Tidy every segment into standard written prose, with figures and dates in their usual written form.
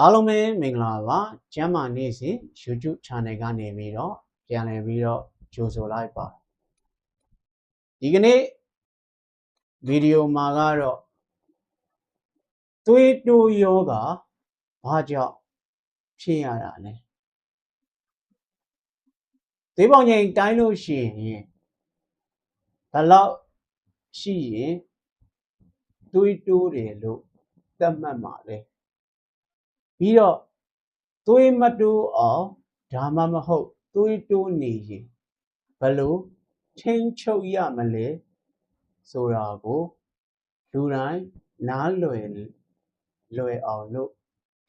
အားလုံးပဲမင်္ဂလာပါကျမ်းမာနေ့စဉ် YouTube channel ကနေပြီးတော့ပြန်လည်ပြီးတော့ကြိုဆိုလိုက်ပါဒီကနေ့ဗီဒီယိုမှာကတော့သွေးတိုးယောဂဘာကြောင့်ဖြစ်ရတာလဲသွေးပေါင်ချိန်တိုင်းလို့ရှိရင်ဘယ်လောက်ရှိရင်သွေးတိုးတယ်လို့သတ်မှတ်မှာလဲပြီးတော့သွေးမတိုးအောင်ဒါမှမဟုတ်သွေးတိုးနေရင်ဘယ်လိုထိန်းချုပ်ရမလဲဆိုတာကိုလူတိုင်းနားလွယ်အောင်လို့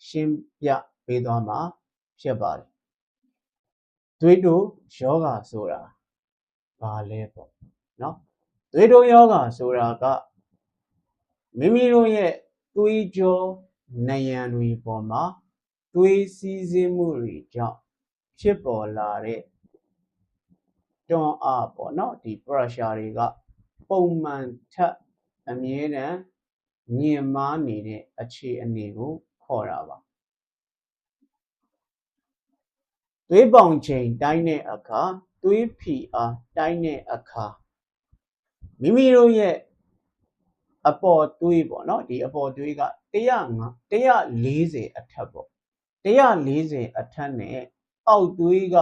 ရှင်းပြပေးသွားမှာဖြစ်ပါတယ်သွေးတိုးယောဂဆိုတာဘာလဲပေါ့နော်သွေးတိုးယောဂဆိုတာကမိမိတို့ရဲ့သွေးကြောနံရံတွေပေါ်မှာသွေးစီးဆင်းမှုတွေကြောင့်ဖြစ်ပေါ်လာတဲ့တွန်းအားပေါ့နော်ဒီ pressure တွေကပုံမှန်ထက်အမြဲတမ်းမြင့်မားနေတဲ့အခြေအနေကိုခေါ်တာပါသွေးပေါင်ချိန်တိုင်းတဲ့အခါသွေးဖိအားတိုင်းတဲ့အခါမိမိတို့ရဲ့အပေါ်သွေးပေါ့နော်ဒီအပေါ်သွေးက140အထက်ပေါ့140အထက်နဲ့အောက်သွေးက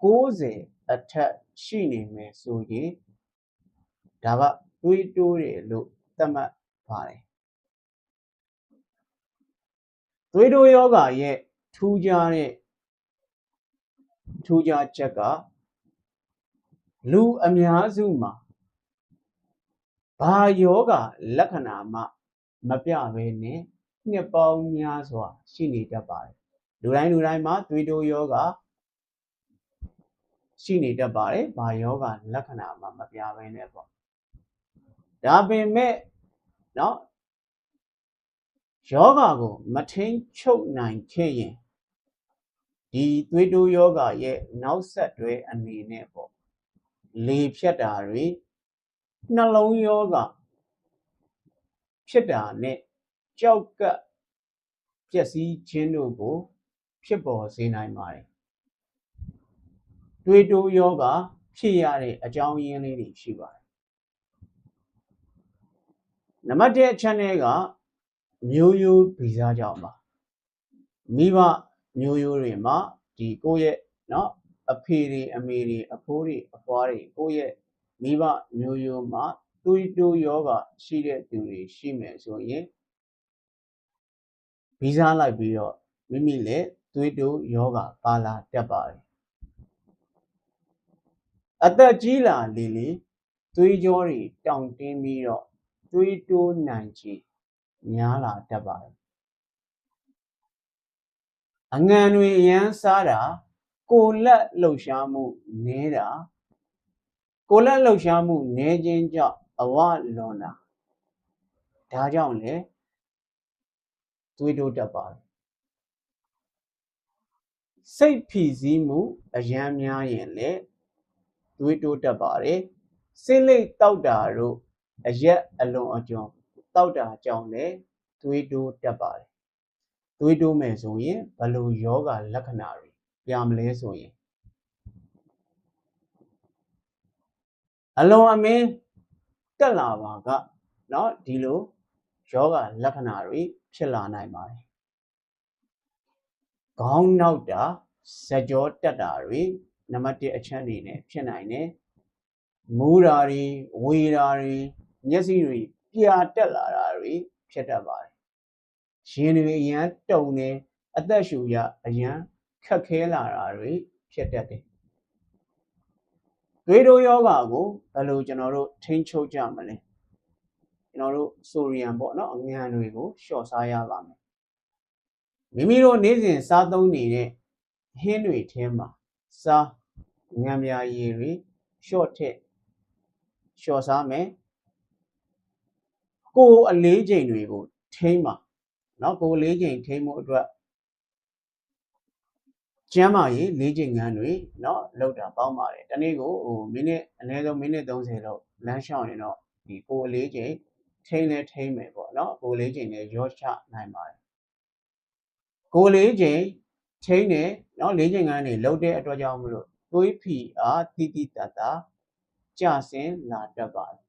90အထက်ရှိနေမယ်ဆိုရင်ဒါကသွေးတိုးတယ်လို့သတ်မှတ်ပါတယ်သွေးတိုးယောဂရဲ့ထူးခြားချက်ကလူအများစုမှာဘာယောဂလက္ခဏာမှမပြဘဲနဲ့နှစ်ပေါင်းများစွာရှိနေတတ်ပါတယ်လူတိုင်းမှာသွေးတိုးယောဂရှိနေတတ်ပါတယ်ဘာယောဂလက္ခဏာမှမပြဘဲနဲ့ပေါ့ဒါပေမဲ့เนาะယောဂကိုမထိန်ချုပ်နိုင်ခဲ့ရင်ဒီသွေးတိုးယောဂရဲ့နောက်ဆက်တွဲအနေနဲ့ပေါ့လေဖြတ်တာတွေနှလုံးယောဂဖြစ်တာနဲ့ကြောက်ကပ်ပျက်စီးခြင်းတို့ကိုဖြစ်ပေါ်စေနိုင်ပါတယ်သွေးတိုးယောဂဖြစ်ရတဲ့အကြောင်းရင်းလေးတွေရှိပါတယ်နံပါတ်1အချက်နဲ့ကမျိုးရိုးဗီဇကြောင့်ပါမိဘမျိုးရိုးတွေမှာဒီကိုယ့်ရဲ့เนาะအဖေတွေအမေတွေအဖိုးတွေအဖွားတွေကိုယ့်ရဲ့မိဘမျိုးရိုးမှာသွေးတိုးယောဂရှိတဲ့သူတွေရှိမယ်ဆိုရင်ဗီဇလိုက်ပြီးတော့မိမိလည်းသွေးတိုးယောဂပါလာတတ်ပါတယ်အသက်ကြီးလာလေသွေးကြောတွေတောင့်တင်းပြီးတော့သွေးတိုးနိုင်ခြေများလာတတ်ပါတယ်အငံတွေအရမ်းစားတာကိုယ်လက်လှုပ်ရှားမှုနည်းတာကိုယ်လက်လှုပ်ရှားမှုနည်းခြင်းကြောင့်အဝလွန်တာဒါကြောင့်လေသွေးတိုးတတ်ပါတယ်စိတ်ဖိစီးမှုအရမ်းများရင်လေသွေးတိုးတတ်ပါတယ်စိတ်လိတ်တောက်တာတို့အရက်အလွန်အကျွံတောက်တာကြောင့်လေသွေးတိုးတတ်ပါတယ်သွေးတိုးမယ်ဆိုရင်ဘယ်လိုယောဂလက္ခဏာတွေပြမလဲဆိုရင်အလွန်အမင်းတက်လာပါကเนาะဒီလိုယောဂလက္ခဏာတွေဖြစ်လာနိုင်ပါတယ်ခေါင်းနောက်တာဇက်ကြောတက်တာတွေနံပါတ်1အချက်အနေနဲ့ဖြစ်နိုင်တယ်မူးတာတွေဝေတာတွေမျက်စိတွေပြာတက်လာတာတွေဖြစ်တတ်ပါတယ်ရင်တွေအရန်တုံနေအသက်ရှူရအရန်ခက်ခဲလာတာတွေဖြစ်တတ်တယ်သွေးတိုးယောဂကိုဘယ်လိုကျွန်တော်တို့ထိန်းချုပ်ကြမလဲကျွန်တော်တို့ဆိုရီယမ်ပေါ့နော်အငံတွေကိုလျှော့စားရပါမယ်မိမိတို့နေ့စဉ်စားသုံးနေတဲ့ဟင်းတွေထဲမှာစားငံပြာရည်တွေလျှော့စားမယ်ကိုယ်အလေးချိန်တွေကိုထိန်းပါနော်ကိုယ်လေးချိန်ထိန်းမှုအတွက်ကျန်းမာရေးလေးချိန်ခန်းတွေเนาะလောက်တာပေါင်းပါတယ်တနေ့ကိုမိနစ်အနည်းဆုံးမိနစ်30လောက်လမ်းလျှောက်ရင်တော့ဒီကိုယ်လေးချိန်ထိန်းမယ်ပေါ့เนาะကိုယ်လေးချိန်နဲ့ရောချနိုင်ပါတယ် ကိုလေးချိန်ချိန်နဲ့เนาะလေးချိန်ကနေလှုပ်တဲ့အတွက်ကြောင့်မလို့သွေးဖိအားတိတိတတ်တာကျဆင်းလာတတ်ပါတယ်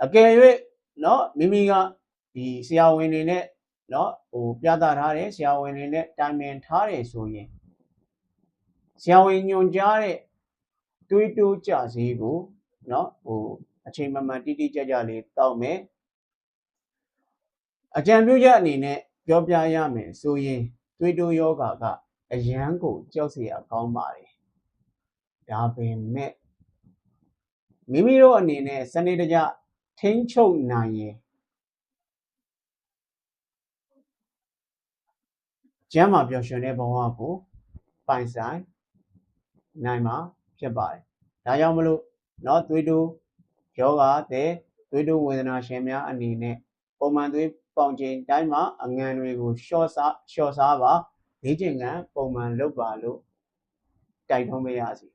အကယ်၍เนาะမိမိကဒီဆရာဝန်တွေနဲ့เนาะပြသထားတယ်ဆရာဝန်တွေနဲ့တိုင်ပင်ထားတယ်ဆိုရင်ဆရာဝန်ညွှန်ကြားတဲ့သွေးတိုးကျစေးကိုเนาะအချိန်မှန်မှန်တိတိကျကျလေးတောက်မယ်အကြံပြုချက်အနေနဲ့ပြောပြရမယ်ဆိုရင်သွေးတိုးယောဂါကအရန်ကိုကြောက်စရာကောင်းပါတယ်ဒါပေမဲ့မိမိတို့အနေနဲ့စနစ်တကျထိန်းချုပ်နိုင်ရင်ကျမ်းမာပျော်ရွှင်တဲ့ဘဝကိုပိုင်ဆိုင်နိုင်မှာဖြစ်ပါတယ်ဒါကြောင့်မလို့เนาะသွေးတိုးယောဂါတဲ့သွေးတိုးဝေဒနာရှင်များအနေနဲ့ပုံမှန်သွေးပေါင်ချိန်တိုင်းမှာအငံတွေကိုလျှော့စားပါလေ့ကျင့်ခန်းပုံမှန်လုပ်ပါလို့တိုက်တွန်းပေးရစီ